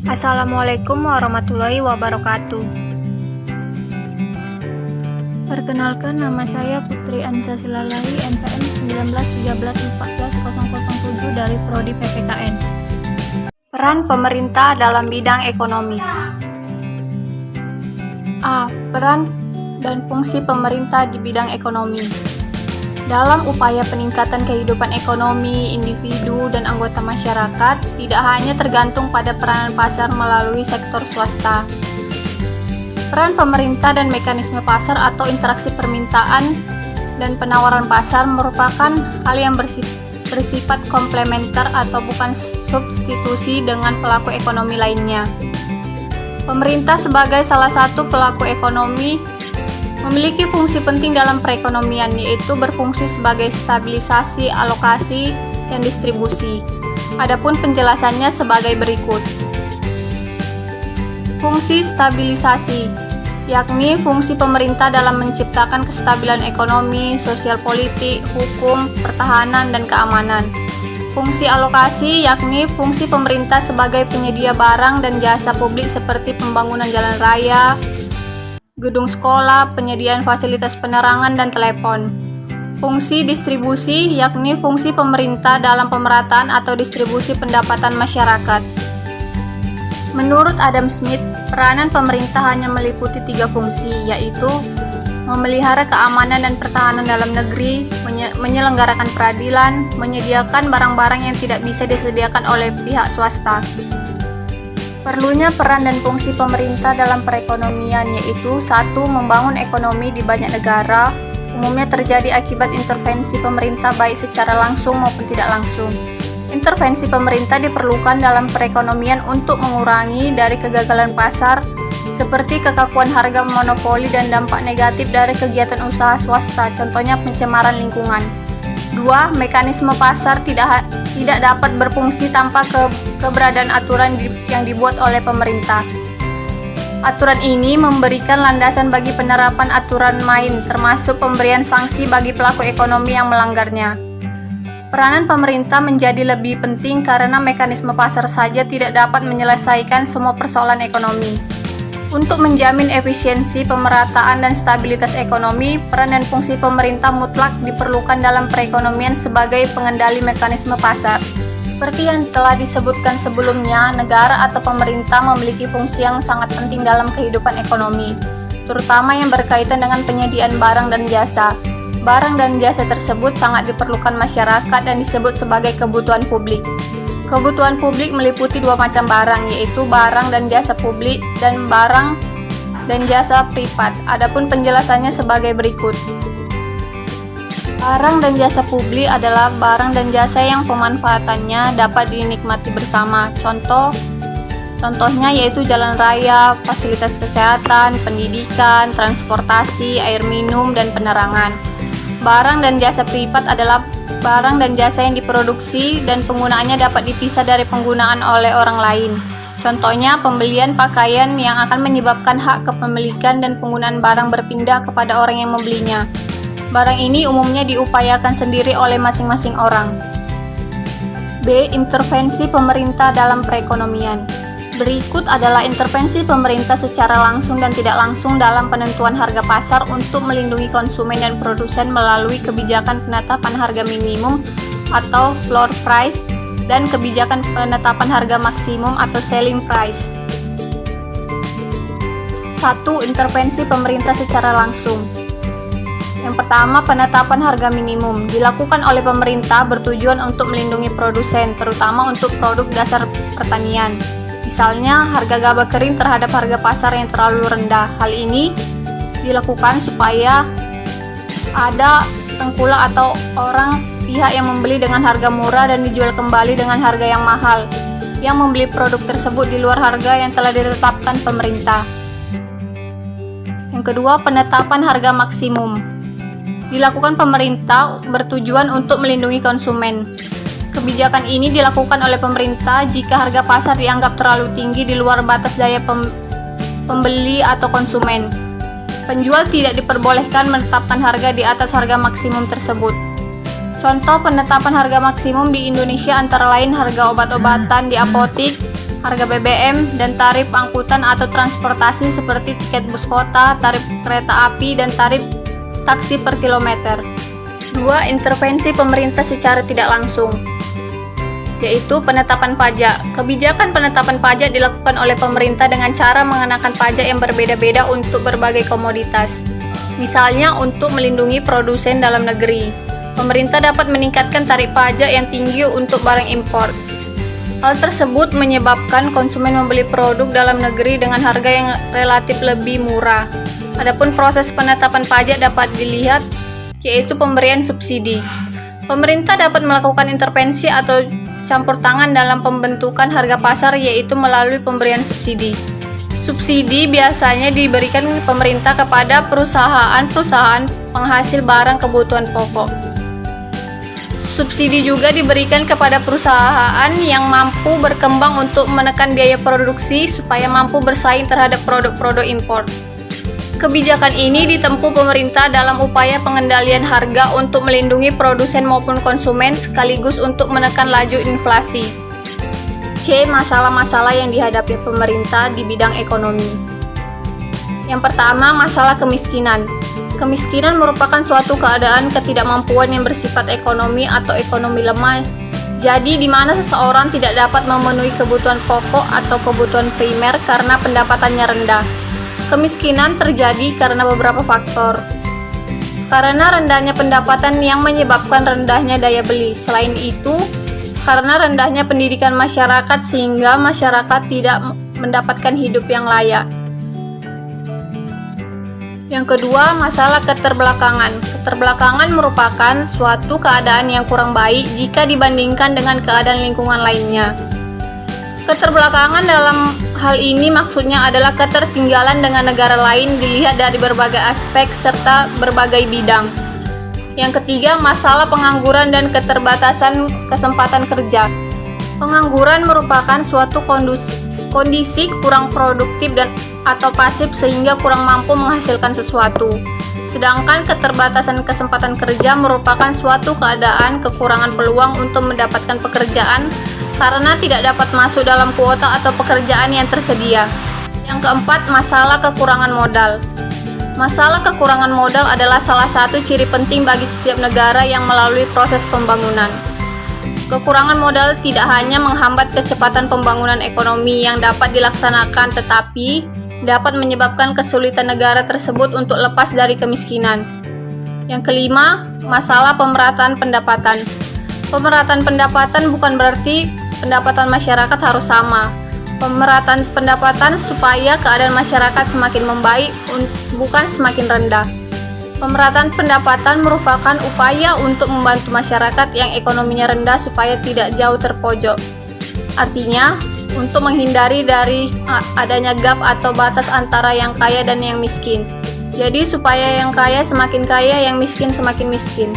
Assalamualaikum warahmatullahi wabarakatuh. Perkenalkan, nama saya Putri Anissa Silalahi, NPM 1913140007 dari Prodi PPKN. Peran pemerintah dalam bidang ekonomi. A. Peran dan fungsi pemerintah di bidang ekonomi. Dalam upaya peningkatan kehidupan ekonomi individu dan anggota masyarakat, tidak hanya tergantung pada peranan pasar melalui sektor swasta. Peran pemerintah dan mekanisme pasar atau interaksi permintaan dan penawaran pasar merupakan hal yang bersifat komplementer atau bukan substitusi dengan pelaku ekonomi lainnya. Pemerintah sebagai salah satu pelaku ekonomi memiliki fungsi penting dalam perekonomian, yaitu berfungsi sebagai stabilisasi, alokasi, dan distribusi. Adapun penjelasannya sebagai berikut. Fungsi stabilisasi, yakni fungsi pemerintah dalam menciptakan kestabilan ekonomi, sosial politik, hukum, pertahanan, dan keamanan. Fungsi alokasi, yakni fungsi pemerintah sebagai penyedia barang dan jasa publik seperti pembangunan jalan raya, gedung sekolah, penyediaan fasilitas penerangan dan telepon. Fungsi distribusi, yakni fungsi pemerintah dalam pemerataan atau distribusi pendapatan masyarakat. Menurut Adam Smith, peranan pemerintah hanya meliputi 3 fungsi, yaitu memelihara keamanan dan pertahanan dalam negeri, menyelenggarakan peradilan, menyediakan barang-barang yang tidak bisa disediakan oleh pihak swasta. Perlunya peran dan fungsi pemerintah dalam perekonomian, yaitu 1. Membangun ekonomi di banyak negara, umumnya terjadi akibat intervensi pemerintah baik secara langsung maupun tidak langsung. Intervensi pemerintah diperlukan dalam perekonomian untuk mengurangi dari kegagalan pasar, seperti kekakuan harga monopoli dan dampak negatif dari kegiatan usaha swasta, contohnya pencemaran lingkungan. 2. Mekanisme pasar tidak dapat berfungsi tanpa keberadaan aturan yang dibuat oleh pemerintah. Aturan ini memberikan landasan bagi penerapan aturan main, termasuk pemberian sanksi bagi pelaku ekonomi yang melanggarnya. Peranan pemerintah menjadi lebih penting karena mekanisme pasar saja tidak dapat menyelesaikan semua persoalan ekonomi. Untuk menjamin efisiensi, pemerataan, dan stabilitas ekonomi, peran dan fungsi pemerintah mutlak diperlukan dalam perekonomian sebagai pengendali mekanisme pasar. Seperti yang telah disebutkan sebelumnya, negara atau pemerintah memiliki fungsi yang sangat penting dalam kehidupan ekonomi, terutama yang berkaitan dengan penyediaan barang dan jasa. Barang dan jasa tersebut sangat diperlukan masyarakat dan disebut sebagai kebutuhan publik. Kebutuhan publik meliputi 2 macam barang, yaitu barang dan jasa publik dan barang dan jasa privat. Adapun penjelasannya sebagai berikut. Barang dan jasa publik adalah barang dan jasa yang pemanfaatannya dapat dinikmati bersama. Contohnya yaitu jalan raya, fasilitas kesehatan, pendidikan, transportasi, air minum, dan penerangan. Barang dan jasa privat adalah barang dan jasa yang diproduksi dan penggunaannya dapat dipisah dari penggunaan oleh orang lain. Contohnya, pembelian pakaian yang akan menyebabkan hak kepemilikan dan penggunaan barang berpindah kepada orang yang membelinya. Barang ini umumnya diupayakan sendiri oleh masing-masing orang. B. Intervensi pemerintah dalam perekonomian. Berikut adalah intervensi pemerintah secara langsung dan tidak langsung dalam penentuan harga pasar untuk melindungi konsumen dan produsen melalui kebijakan penetapan harga minimum atau floor price dan kebijakan penetapan harga maksimum atau selling price. 1. Intervensi pemerintah secara langsung. Yang pertama, penetapan harga minimum dilakukan oleh pemerintah bertujuan untuk melindungi produsen, terutama untuk produk dasar pertanian. Misalnya, harga gabah kering terhadap harga pasar yang terlalu rendah. Hal ini dilakukan supaya ada tengkulak atau orang pihak yang membeli dengan harga murah dan dijual kembali dengan harga yang mahal, yang membeli produk tersebut di luar harga yang telah ditetapkan pemerintah. Yang kedua, penetapan harga maksimum dilakukan pemerintah bertujuan untuk melindungi konsumen. Kebijakan ini dilakukan oleh pemerintah jika harga pasar dianggap terlalu tinggi di luar batas daya pembeli atau konsumen. Penjual tidak diperbolehkan menetapkan harga di atas harga maksimum tersebut. Contoh penetapan harga maksimum di Indonesia antara lain harga obat-obatan di apotik, harga BBM, dan tarif angkutan atau transportasi seperti tiket bus kota, tarif kereta api, dan tarif taksi per kilometer. 2. Intervensi pemerintah secara tidak langsung, yaitu penetapan pajak. Kebijakan penetapan pajak dilakukan oleh pemerintah dengan cara mengenakan pajak yang berbeda-beda untuk berbagai komoditas. Misalnya untuk melindungi produsen dalam negeri, pemerintah dapat meningkatkan tarif pajak yang tinggi untuk barang impor. Hal tersebut menyebabkan konsumen membeli produk dalam negeri dengan harga yang relatif lebih murah. Adapun proses penetapan pajak dapat dilihat, yaitu pemberian subsidi. Pemerintah dapat melakukan intervensi atau campur tangan dalam pembentukan harga pasar, yaitu melalui pemberian subsidi. Subsidi biasanya diberikan pemerintah kepada perusahaan-perusahaan penghasil barang kebutuhan pokok. Subsidi juga diberikan kepada perusahaan yang mampu berkembang untuk menekan biaya produksi supaya mampu bersaing terhadap produk-produk impor. Kebijakan ini ditempuh pemerintah dalam upaya pengendalian harga untuk melindungi produsen maupun konsumen sekaligus untuk menekan laju inflasi. C. Masalah-masalah yang dihadapi pemerintah di bidang ekonomi. Yang pertama, masalah kemiskinan. Kemiskinan merupakan suatu keadaan ketidakmampuan yang bersifat ekonomi atau ekonomi lemah. Jadi di mana seseorang tidak dapat memenuhi kebutuhan pokok atau kebutuhan primer karena pendapatannya rendah. Kemiskinan terjadi karena beberapa faktor. Karena rendahnya pendapatan yang menyebabkan rendahnya daya beli. Selain itu, karena rendahnya pendidikan masyarakat sehingga masyarakat tidak mendapatkan hidup yang layak. Yang kedua, masalah keterbelakangan. Keterbelakangan merupakan suatu keadaan yang kurang baik jika dibandingkan dengan keadaan lingkungan lainnya. Keterbelakangan dalam hal ini maksudnya adalah ketertinggalan dengan negara lain dilihat dari berbagai aspek serta berbagai bidang. Yang ketiga, masalah pengangguran dan keterbatasan kesempatan kerja. Pengangguran merupakan suatu kondisi kurang produktif dan atau pasif sehingga kurang mampu menghasilkan sesuatu. Sedangkan keterbatasan kesempatan kerja merupakan suatu keadaan kekurangan peluang untuk mendapatkan pekerjaan karena tidak dapat masuk dalam kuota atau pekerjaan yang tersedia. Yang keempat, masalah kekurangan modal. Masalah kekurangan modal adalah salah satu ciri penting bagi setiap negara yang melalui proses pembangunan. Kekurangan modal tidak hanya menghambat kecepatan pembangunan ekonomi yang dapat dilaksanakan, tetapi dapat menyebabkan kesulitan negara tersebut untuk lepas dari kemiskinan. Yang kelima, masalah pemerataan pendapatan. Pemerataan pendapatan bukan berarti pendapatan masyarakat harus sama. Pemerataan pendapatan supaya keadaan masyarakat semakin membaik, bukan semakin rendah. Pemerataan pendapatan merupakan upaya untuk membantu masyarakat yang ekonominya rendah supaya tidak jauh terpojok. Artinya, untuk menghindari dari adanya gap atau batas antara yang kaya dan yang miskin. Jadi supaya yang kaya semakin kaya, yang miskin semakin miskin.